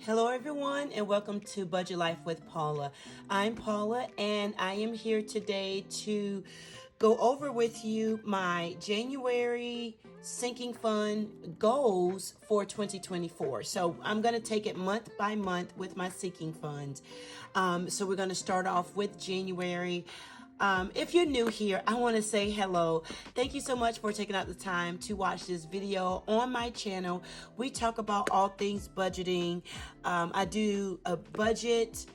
Hello, everyone, and welcome to Budget Life with Paula. I'm Paula, and I am here today to go over with you my January sinking fund goals for 2024. So I'm going to take it month by month with my sinking funds. So we're going to start off with January. If you're new here, I want to say hello. Thank you so much for taking out the time to watch this video on my channel. We talk about all things budgeting. I do a budget,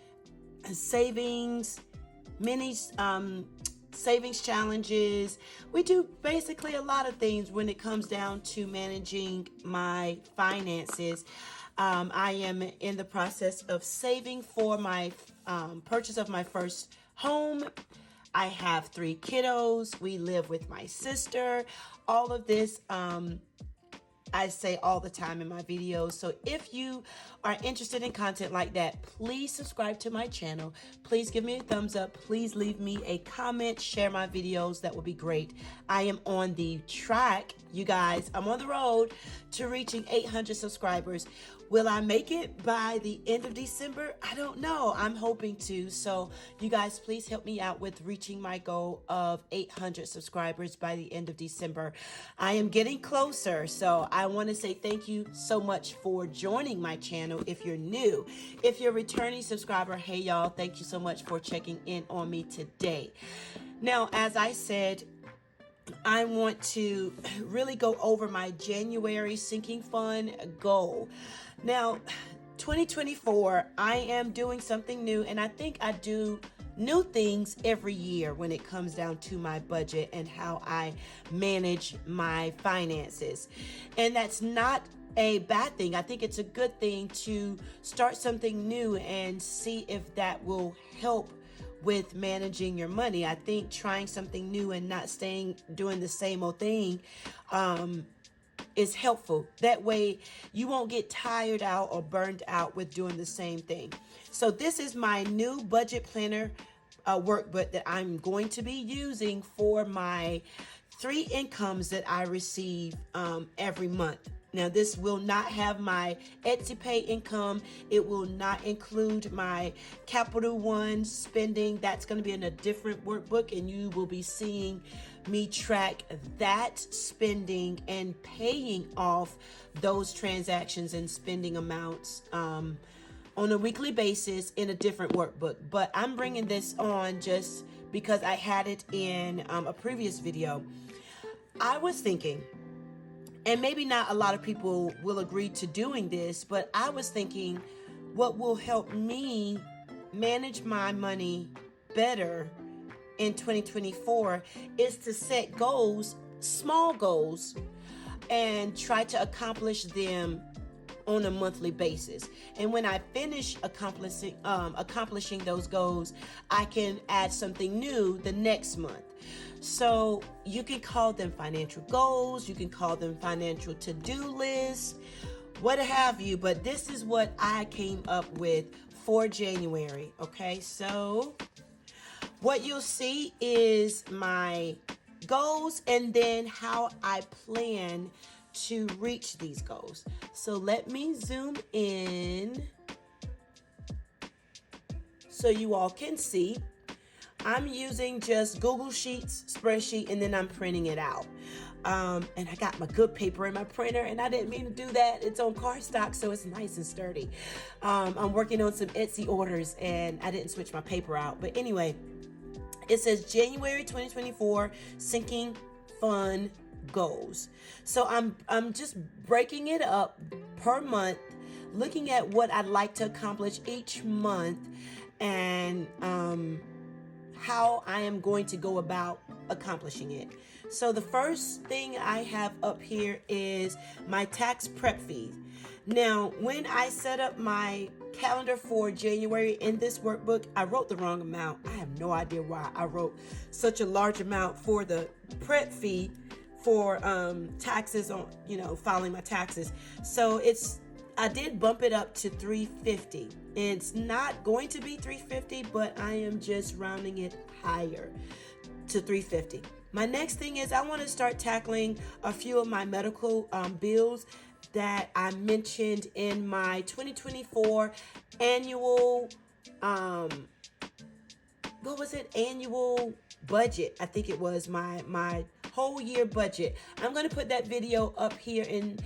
savings, mini savings challenges. We do basically a lot of things when it comes down to managing my finances. I am in the process of saving for my purchase of my first home. I have 3 kiddos. We live with my sister. All of this, I say all the time in my videos. So if you are interested in content like that, please subscribe to my channel. Please give me a thumbs up. Please leave me a comment. Share my videos. That would be great. I am on the track, you guys. I'm on the road to reaching 800 subscribers. Will I make it by the end of December? I don't know. I'm hoping to. So you guys, please help me out with reaching my goal of 800 subscribers by the end of December. I am getting closer. So I want to say thank you so much for joining my channel. If you're new, if you're a returning subscriber, hey y'all, thank you so much for checking in on me today. Now, as I said, I want to really go over my January sinking fund goal. Now, 2024, I am doing something new, and I think I do new things every year when it comes down to my budget and how I manage my finances. And that's not a bad thing. I think it's a good thing to start something new and see if that will help with managing your money. I think trying something new and not doing the same old thing is helpful. That way you won't get tired out or burned out with doing the same thing. So this is my new budget planner workbook that I'm going to be using for my 3 incomes that I receive every month. Now, this will not have my Etsy Pay income. It will not include my Capital One spending. That's going to be in a different workbook, and you will be seeing me track that spending and paying off those transactions and spending amounts on a weekly basis in a different workbook. But I'm bringing this on just because I had it in a previous video. I was thinking, and maybe not a lot of people will agree to doing this, but I was thinking what will help me manage my money better in 2024 is to set goals, small goals, and try to accomplish them on a monthly basis. And when I finish accomplishing those goals, I can add something new the next month. So you can call them financial goals, you can call them financial to-do lists, what have you, but this is what I came up with for January. Okay, so what you'll see is my goals and then how I plan to reach these goals. So let me zoom in so you all can see. I'm using just Google Sheets, spreadsheet, and then I'm printing it out. And I got my good paper in my printer, and I didn't mean to do that. It's on cardstock, so it's nice and sturdy. I'm working on some Etsy orders, and I didn't switch my paper out. But anyway, it says January 2024 sinking fund goals. So I'm just breaking it up per month, looking at what I'd like to accomplish each month, and how I am going to go about accomplishing it. So the first thing I have up here is my tax prep fees. Now, when I set up my calendar for January in this workbook, I wrote the wrong amount. I have no idea why I wrote such a large amount for the prep fee for taxes on, filing my taxes. So I did bump it up to $350. It's not going to be $350, but I am just rounding it higher to $350. My next thing is I want to start tackling a few of my medical bills. that I mentioned in my 2024 annual, what was it? Annual budget. I think it was my whole year budget. I'm going to put that video up here in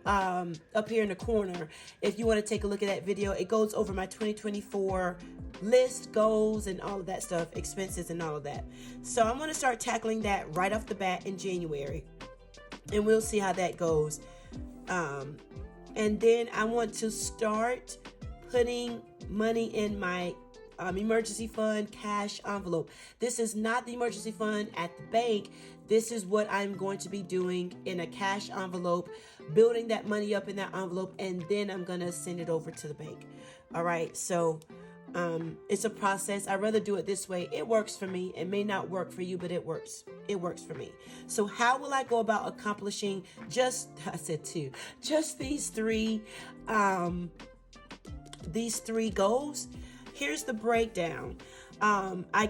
the corner if you want to take a look at that video. It goes over my 2024 list, goals, and all of that stuff, expenses and all of that. So I'm going to start tackling that right off the bat in January, and we'll see how that goes. And then I want to start putting money in my emergency fund cash envelope. This is not the emergency fund at the bank. This is what I'm going to be doing in a cash envelope, building that money up in that envelope, and then I'm going to send it over to the bank. All right. So it's a process. I'd rather do it this way. It works for me. It may not work for you, but it works. It works for me. So how will I go about accomplishing just these three goals? Here's the breakdown. I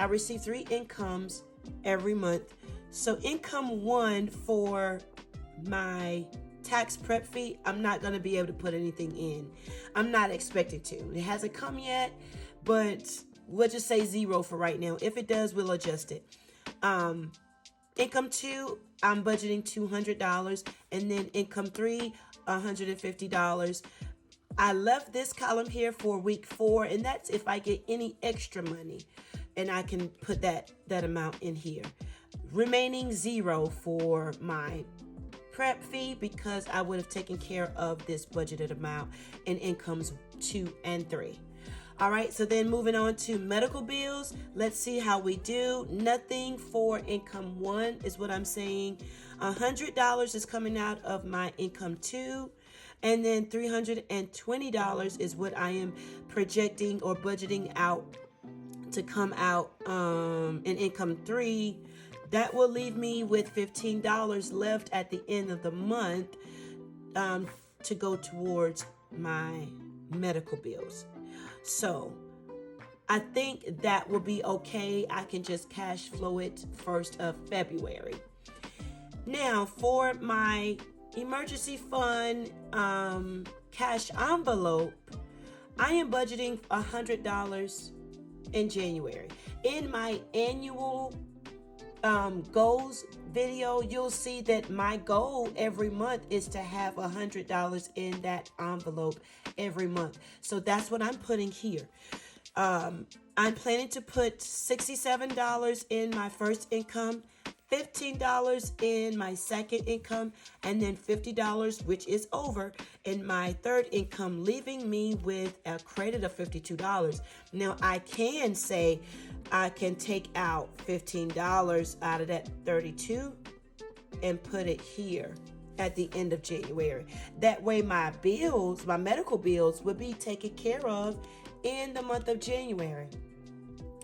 receive 3 incomes every month. So income 1 for my tax prep fee, I'm not going to be able to put anything in. I'm not expecting to. It hasn't come yet, but we'll just say 0 for right now. If it does, we'll adjust it. Income 2, I'm budgeting $200, and then income 3, $150. I left this column here for week 4, and that's if I get any extra money, and I can put that amount in here. Remaining 0 for my prep fee, because I would have taken care of this budgeted amount in incomes 2 and 3. All right, so then moving on to medical bills. Let's see how we do. Nothing for income 1 is what I'm saying. $100 is coming out of my income 2. And then $320 is what I am projecting or budgeting out to come out in income 3. That will leave me with $15 left at the end of the month to go towards my medical bills. So I think that will be okay. I can just cash flow it 1st of February. Now for my emergency fund cash envelope, I am budgeting $100 in January. In my annual goals video, you'll see that my goal every month is to have $100 in that envelope every month. So that's what I'm putting here. I'm planning to put $67 in my first income, $15 in my second income, and then $50, which is over, in my third income, leaving me with a credit of $52. Now, I can say I can take out $15 out of that $32 and put it here at the end of January. That way my bills, my medical bills, will be taken care of in the month of January.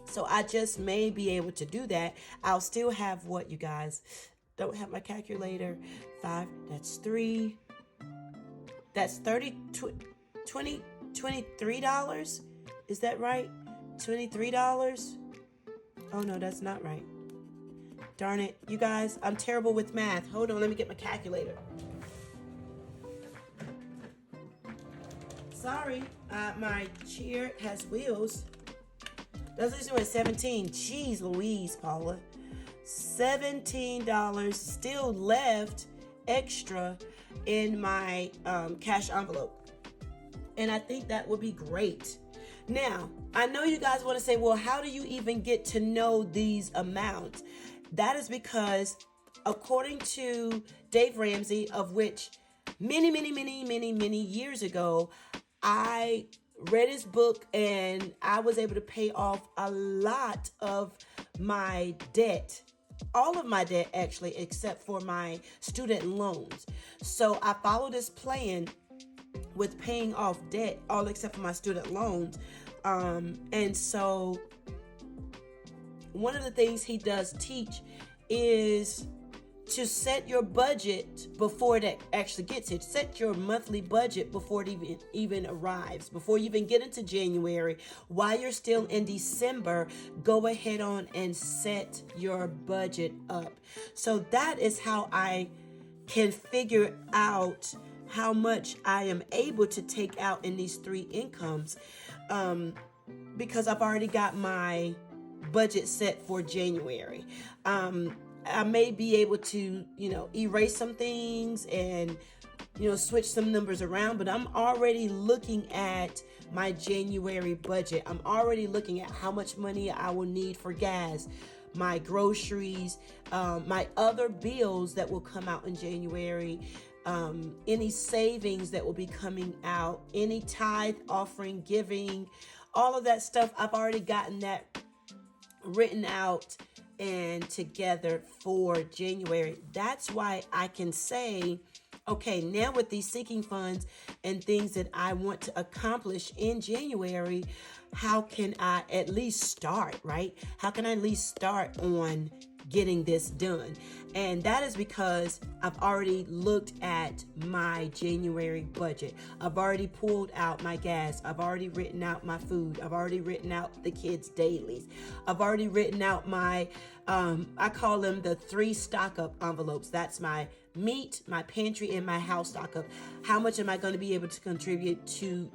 So I just may be able to do that. I'll still have what, you guys? Don't have my calculator. 5, that's 3. That's $23. Is that right? $23? Oh no, that's not right. Darn it. You guys, I'm terrible with math. Hold on, let me get my calculator. Sorry, my chair has wheels. That's listening at 17. Jeez Louise, Paula. $17 still left extra in my cash envelope. And I think that would be great. Now, I know you guys want to say, well, how do you even get to know these amounts? That is because according to Dave Ramsey, of which many years ago, I read his book and I was able to pay off a lot of my debt. All of my debt, actually, except for my student loans. So I followed this plan with paying off debt, all except for my student loans. And so one of the things he does teach is to set your budget before it actually gets here. Set your monthly budget before it even arrives. Before you even get into January, while you're still in December, go ahead on and set your budget up. So that is how I can figure out how much I am able to take out in these three incomes, because I've already got my budget set for January. I may be able to, erase some things and, switch some numbers around, but I'm already looking at my January budget. I'm already looking at how much money I will need for gas, my groceries, my other bills that will come out in January, any savings that will be coming out, any tithe, offering, giving, all of that stuff. I've already gotten that written out and together for January. That's why I can say, okay, now with these sinking funds and things that I want to accomplish in January, how can I at least start, right? How can I at least start on getting this done? And that is because I've already looked at my January budget. I've already pulled out my gas. I've already written out my food. I've already written out the kids' dailies. I've already written out my, I call them the 3 stock up envelopes. That's my meat, my pantry, and my house stock up. How much am I going to be able to contribute to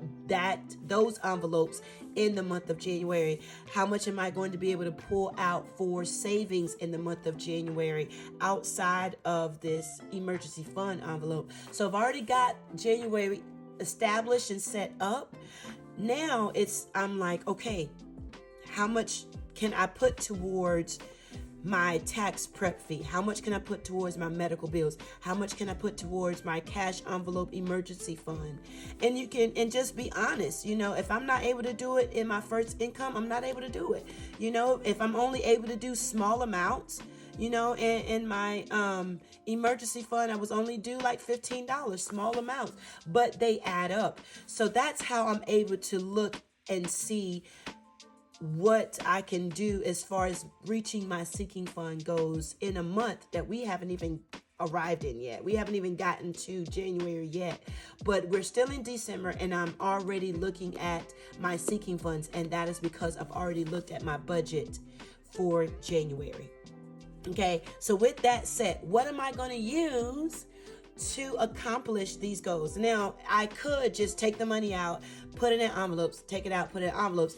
those envelopes in the month of January? How much am I going to be able to pull out for savings in the month of January outside of this emergency fund envelope? So I've already got January established and set up. Now I'm like, okay, how much can I put towards my tax prep fee? How much can I put towards my medical bills? How much can I put towards my cash envelope emergency fund? And you can, and just be honest, if I'm not able to do it in my first income, I'm not able to do it. If I'm only able to do small amounts, in my emergency fund, I was only due like $15, small amounts, but they add up. So that's how I'm able to look and see what I can do as far as reaching my sinking fund goes in a month that we haven't even arrived in yet. We haven't even gotten to January yet, but we're still in December and I'm already looking at my sinking funds, and that is because I've already looked at my budget for January. Okay, so with that said, what am I going to use to accomplish these goals? Now, I could just take the money out, put it in envelopes, take it out, put it in envelopes.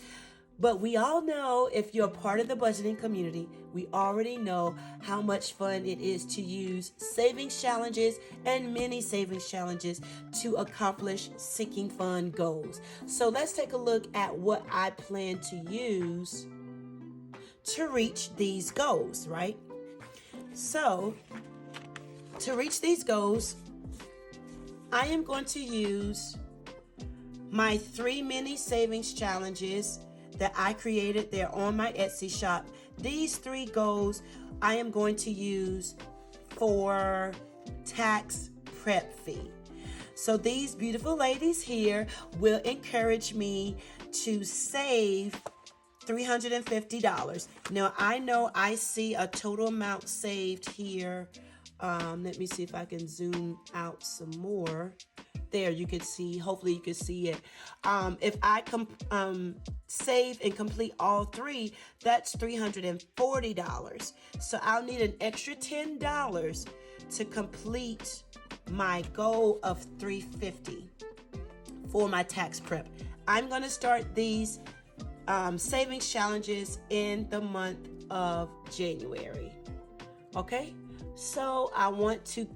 But we all know, if you're a part of the budgeting community, we already know how much fun it is to use savings challenges and mini savings challenges to accomplish sinking fund goals. So let's take a look at what I plan to use to reach these goals, right? So to reach these goals, I am going to use my 3 mini savings challenges that I created. They're on my Etsy shop. These 3 goals I am going to use for tax prep fee. So these beautiful ladies here will encourage me to save $350. Now, I know I see a total amount saved here. Let me see if I can zoom out some more. There, you can see, hopefully you can see it. If I save and complete all 3, that's $340. So I'll need an extra $10 to complete my goal of $350 for my tax prep. I'm going to start these savings challenges in the month of January. Okay, so I want to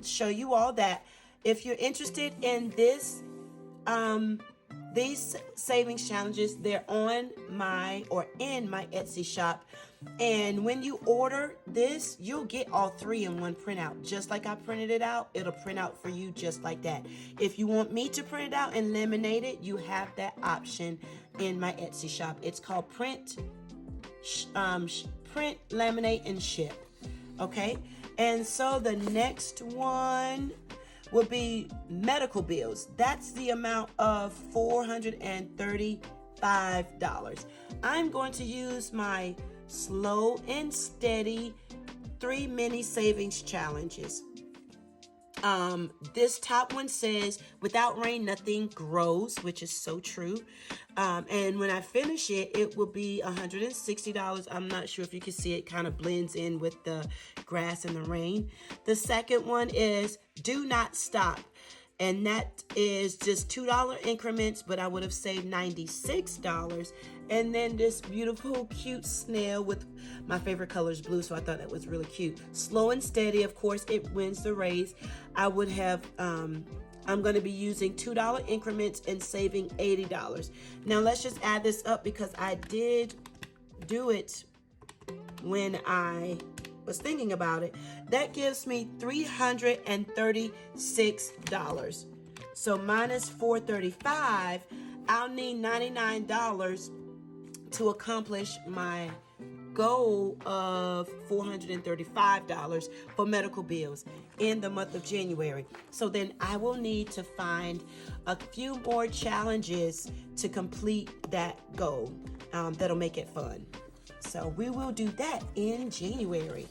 show you all that. If you're interested in this, these savings challenges, they're in my Etsy shop. And when you order this, you'll get all 3 in one printout. Just like I printed it out, it'll print out for you just like that. If you want me to print it out and laminate it, you have that option in my Etsy shop. It's called print, laminate, and ship. Okay? And so the next one will be medical bills. That's the amount of $435. I'm going to use my slow and steady 3 mini savings challenges. This top one says, without rain, nothing grows, which is so true. And when I finish it, it will be $160. I'm not sure if you can see it kind of blends in with the grass and the rain. The second one is do not stop. And that is just $2 increments, but I would have saved $96. And then this beautiful, cute snail with my favorite color is blue, so I thought that was really cute. Slow and steady, of course, it wins the race. I would have, I'm going to be using $2 increments and saving $80. Now let's just add this up because I did do it when I was thinking about it. That gives me $336. So minus $435, I'll need $99 to accomplish my goal of $435 for medical bills in the month of January. So then I will need to find a few more challenges to complete that goal. That'll make it fun. So we will do that in January.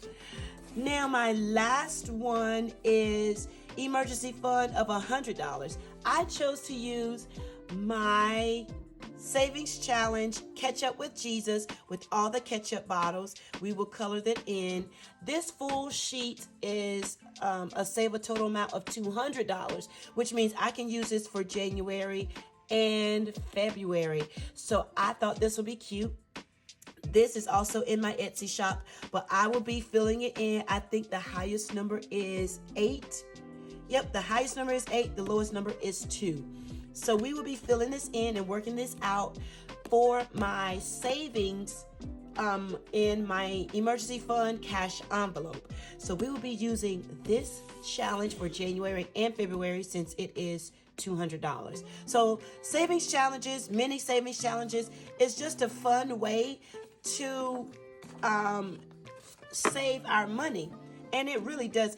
Now my last one is emergency fund of $100. I chose to use my savings challenge ketchup with Jesus with all the ketchup bottles. We will color that in. This full sheet is a save a total amount of $200, which means I can use this for January and February. So I thought this would be cute. This is also in my Etsy shop, but I will be filling it in. I think the highest number is 8. Yep, the highest number is 8. The lowest number is 2. So we will be filling this in and working this out for my savings in my emergency fund cash envelope. So we will be using this challenge for January and February since it is $200. So savings challenges, mini savings challenges, is just a fun way to save our money. And it really does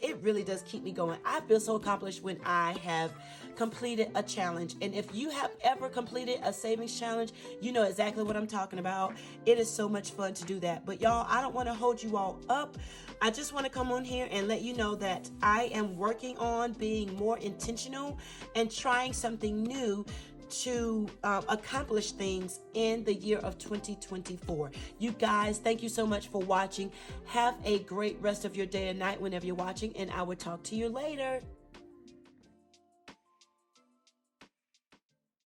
keep me going. I feel so accomplished when I have completed a challenge. And if you have ever completed a savings challenge, you know exactly what I'm talking about. It is so much fun to do that. But y'all, I don't want to hold you all up. I just want to come on here and let you know that I am working on being more intentional and trying something new to accomplish things in the year of 2024. You guys, thank you so much for watching. Have a great rest of your day and night whenever you're watching, and I will talk to you later.